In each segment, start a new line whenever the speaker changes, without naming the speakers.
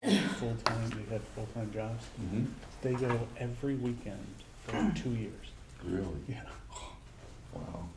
full-time, they had full-time jobs.
Mm-hmm.
They go every weekend for like 2 years.
Really?
Yeah.
Wow.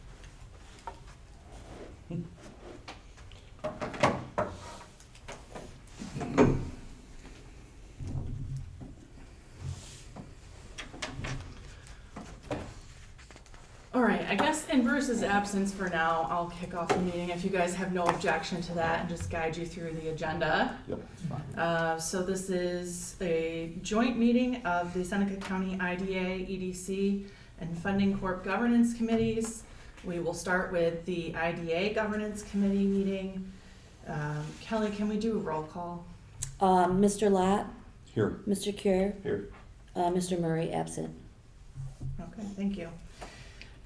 All right, I guess in Bruce's absence for now, I'll kick off the meeting if you guys have no objection to that and just guide you through the agenda.
Yep, it's fine.
So this is a joint meeting of the Seneca County IDA, EDC, and Funding Corp Governance Committees. We will start with the IDA Governance Committee meeting. Kelly, can we do a roll call?
Mr. Lott,
Here.
Mr. Cure,
Here.
Mr. Murray absent.
Okay, thank you.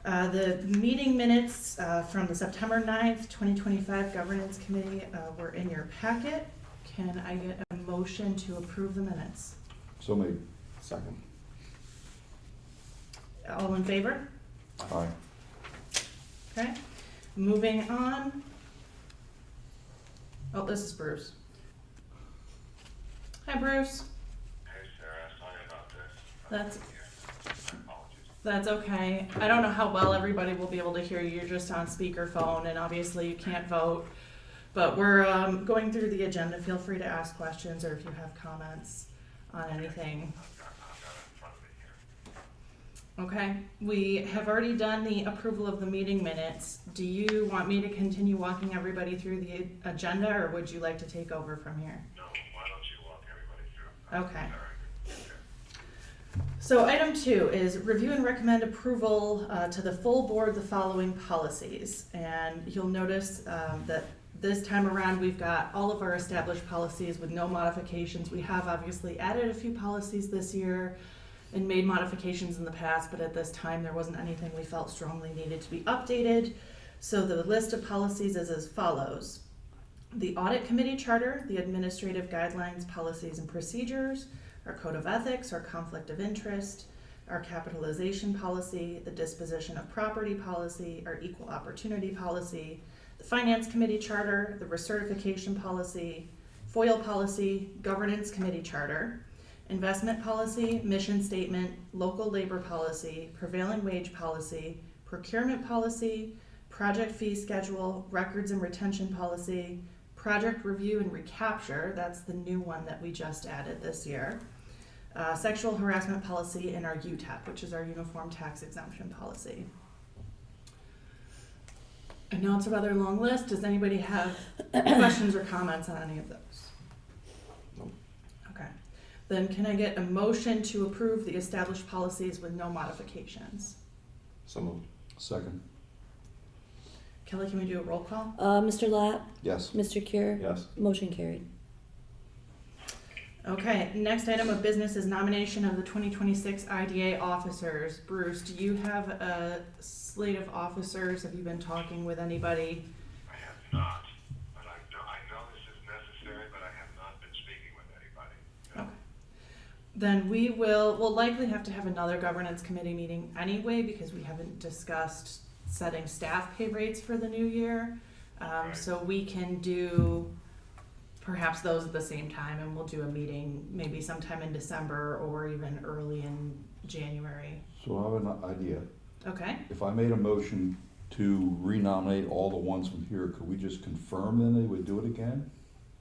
The meeting minutes from the September 9th, 2025 Governance Committee were in your packet. Can I get a motion to approve the minutes?
So made. Second.
All in favor?
Aye.
Okay, moving on. Oh, this is Bruce. Hi, Bruce.
Hey Sarah, sorry about this.
That's,
My apologies.
that's okay. I don't know how well everybody will be able to hear you. You're just on speakerphone and obviously you can't vote. But we're going through the agenda. Feel free to ask questions or if you have comments on anything.
I've got it in front of me here.
Okay, we have already done the approval of the meeting minutes. Do you want me to continue walking everybody through the agenda or would you like to take over from here?
No, why don't you walk everybody through?
Okay.
Very good.
So item 2 is review and recommend approval to the full board the following policies. And you'll notice that this time around we've got all of our established policies with no modifications. We have obviously added a few policies this year and made modifications in the past, but at this time there wasn't anything we felt strongly needed to be updated. So the list of policies is as follows. The Audit Committee Charter, the Administrative Guidelines, Policies, and Procedures, our Code of Ethics, our Conflict of Interest, our Capitalization Policy, the Disposition of Property Policy, our Equal Opportunity Policy, the Finance Committee Charter, the Recertification Policy, FOIL Policy, Governance Committee Charter, Investment Policy, Mission Statement, Local Labor Policy, Prevailing Wage Policy, Procurement Policy, Project Fee Schedule, Records and Retention Policy, Project Review and Recapture, that's the new one that we just added this year, Sexual Harassment Policy, and our UTAP, which is our Uniform Tax Exemption Policy. I know it's a rather long list. Does anybody have questions or comments on any of those?
Nope.
Okay. Then can I get a motion to approve the established policies with no modifications?
So moved. Second.
Kelly, can we do a roll call?
Mr. Lott,
Yes.
Mr. Cure,
Yes.
motion carried.
Okay, next item of business is nomination of the 2026 IDA officers. Bruce, do you have a slate of officers? Have you been talking with anybody?
I have not, but I know this is necessary, but I have not been speaking with anybody. No.
Okay. Then we'll likely have to have another governance committee meeting anyway because we haven't discussed setting staff pay rates for the new year.
Right.
So we can do perhaps those at the same time and we'll do a meeting maybe sometime in December or even early in January.
So I have an idea.
Okay,
If I made a motion to renominate all the ones from here, could we just confirm then they would do it again?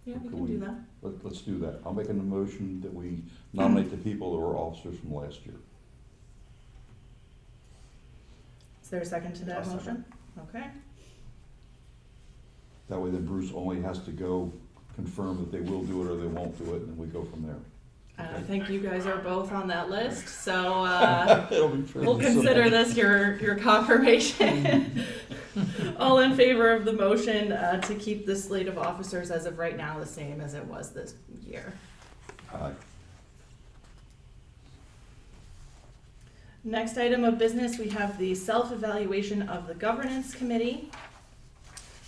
yeah, we
Could
can do that.
Let's do that. I'll make a motion that we nominate the people that were officers from last year.
Is there a second to that
I'll second.
motion? Okay,
That way then Bruce only has to go confirm that they will do it or they won't do it, and then we go from there.
and I
Okay.
think you guys are both on that list, so
It'll be fairly
we'll consider
simple.
this your confirmation. All in favor of the motion to keep the slate of officers as of right now the same as it was this year.
Aye.
Next item of business, we have the self-evaluation of the governance committee.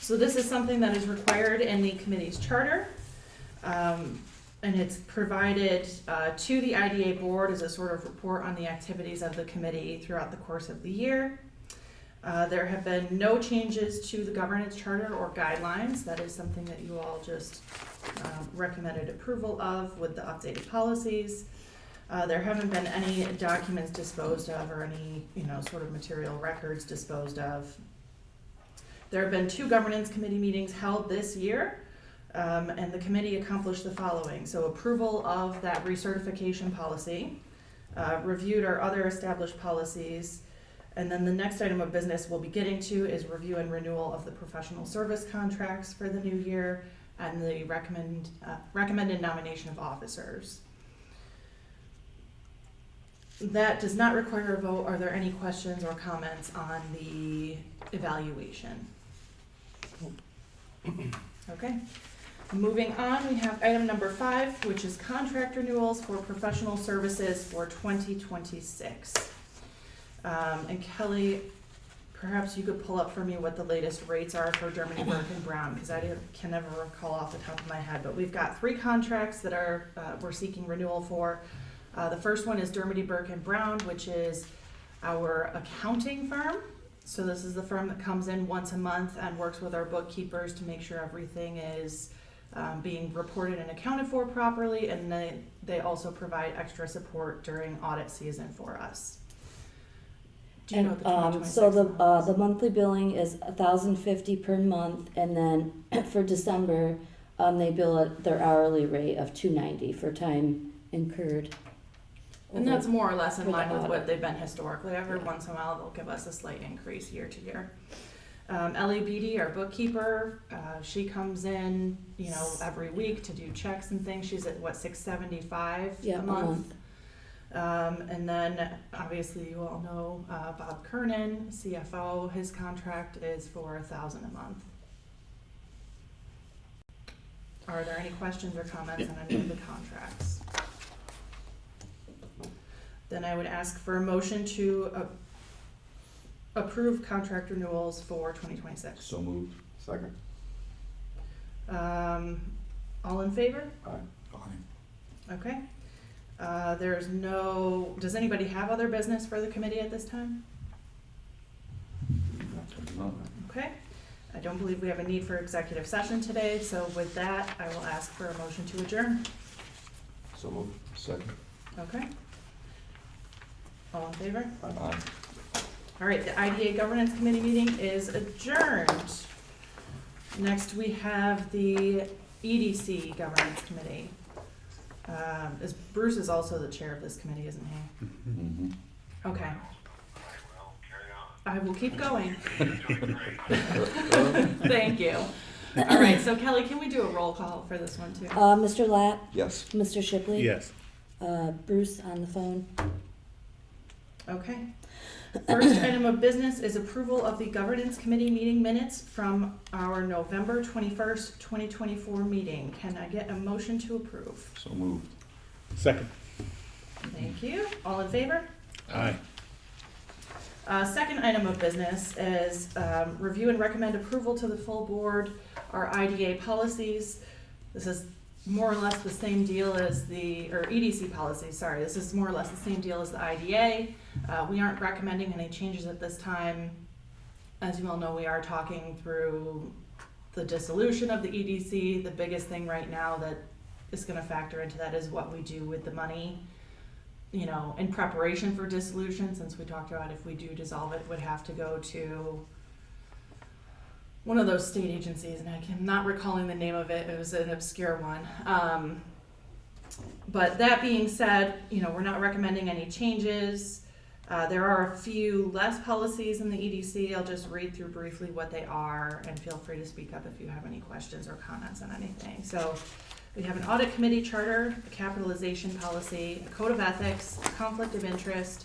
So this is something that is required in the committee's charter. And it's provided to the IDA board as a sort of report on the activities of the committee throughout the course of the year. There have been no changes to the governance charter or guidelines. That is something that you all just recommended approval of with the updated policies. There haven't been any documents disposed of or any, sort of material records disposed of. There have been 2 governance committee meetings held this year, and the committee accomplished the following. So approval of that recertification policy, reviewed our other established policies, and then the next item of business we'll be getting to is review and renewal of the professional service contracts for the new year and the recommended nomination of officers. That does not require a vote. Are there any questions or comments on the evaluation? Okay. Moving on, we have item number 5, which is contract renewals for professional services for 2026. And Kelly, perhaps you could pull up for me what the latest rates are for Germany, Burke, and Brown, because I can never recall off the top of my head. But we've got 3 contracts that we're seeking renewal for. The first one is Dermody, Burke, and Brown, which is our accounting firm. So this is the firm that comes in once a month and works with our bookkeepers to make sure everything is being reported and accounted for properly, and they also provide extra support during audit season for us. Do you know what the 2026
So
amount is?
the monthly billing is $1,050 per month, and then for December, they bill at their hourly rate of $290 for time incurred.
And that's more or less in
for the
line with
audit.
what they've been historically. Every
Yeah.
once in a while, they'll give us a slight increase year to year. Ellie Beatty, our bookkeeper, she comes in, every week to do checks and things. She's at $675
Yeah,
a month. And then obviously you all know Bob Kernan, CFO. His contract is for $1,000 a month. Are there any questions or comments on any of the contracts? Then I would ask for a motion to approve contract renewals for 2026.
So moved.
Second.
All in favor?
Aye.
Okay. Does anybody have other business for the committee at this time?
None.
Okay. I don't believe we have a need for executive session today, so with that, I will ask for a motion to adjourn.
So moved.
Second.
Okay. All in favor?
Aye.
All right, the IDA Governance Committee meeting is adjourned. Next, we have the EDC Governance Committee. Bruce is also the chair of this committee, isn't he?
Mm-hmm.
Okay,
All right, well, carry on.
I will keep going.
You're doing great.
Thank you. All right, so Kelly, can we do a roll call for this one too?
Mr. Latt,
Yes.
Mr. Shipley?
Yes.
Bruce on the phone?
Okay. First item of business is approval of the Governance Committee meeting minutes from our November 21st, 2024 meeting. Can I get a motion to approve?
So moved.
Second.
Thank you. All in favor?
Aye.
Second item of business is review and recommend approval to the full board our IDA policies. This is more or less the same deal as EDC policies, sorry. This is more or less the same deal as the IDA. We aren't recommending any changes at this time. As you all know, we are talking through the dissolution of the EDC. The biggest thing right now that is going to factor into that is what we do with the money, in preparation for dissolution, since we talked about if we do dissolve it, it would have to go to one of those state agencies, and I'm not recalling the name of it. It was an obscure one. But that being said, we're not recommending any changes. There are a few less policies in the EDC. I'll just read through briefly what they are, and feel free to speak up if you have any questions or comments on anything. So we have an audit committee charter, a capitalization policy, a code of ethics, a conflict of interest,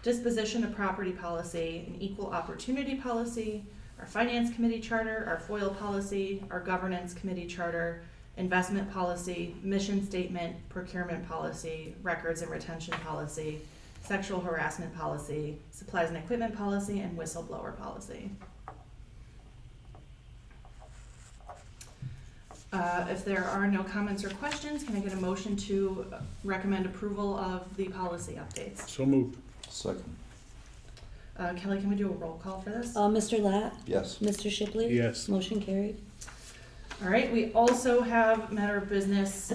disposition of property policy, an equal opportunity policy, our finance committee charter, our FOIL policy, our governance committee charter, investment policy, mission statement, procurement policy, records and retention policy, sexual harassment policy, supplies and equipment policy, and whistleblower policy. If there are no comments or questions, can I get a motion to recommend approval of the policy updates?
So moved.
Second.
Kelly, can we do a roll call for this?
Mr. Lat?
Yes.
Mr. Shipley?
Yes.
Motion carried.
All right, we also have matter of business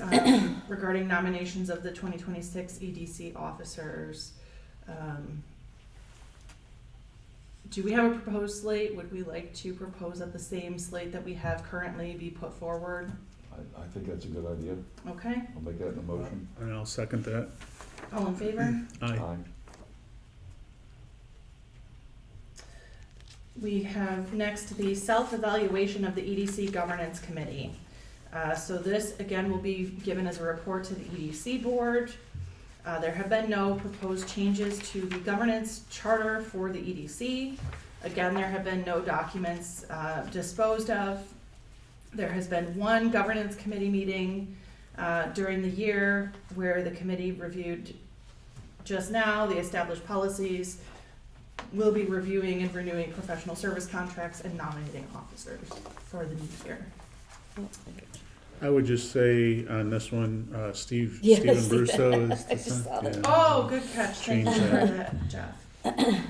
regarding nominations of the 2026 EDC officers. Do we have a proposed slate? Would we like to propose that the same slate that we have currently be put forward?
I think that's a good idea.
Okay,
I'll make that in a motion.
And I'll second that.
all in favor?
Aye.
We have next the self-evaluation of the EDC Governance Committee. So this, again, will be given as a report to the EDC Board. There have been no proposed changes to the governance charter for the EDC. Again, there have been no documents disposed of. There has been one governance committee meeting during the year where the committee reviewed just now the established policies. We'll be reviewing and renewing professional service contracts and nominating officers for the new year.
I would just say on this one,
Yes,
Stephen Brusso is
I just saw that.
yeah.
Oh, good catch. Thank you
Change
for
that.
that, Jeff.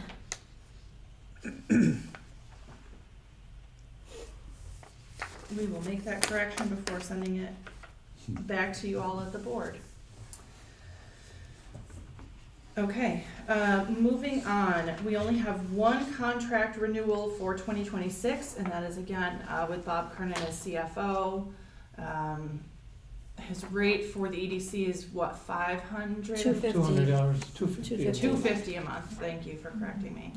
We will make that correction before sending it back to you all at the board. Okay, moving on, we only have one contract renewal for 2026, and that is again with Bob Kernan as CFO. His rate for the EDC is what, 500?
$250.
$200, $250.
$250 a month, thank you for correcting me.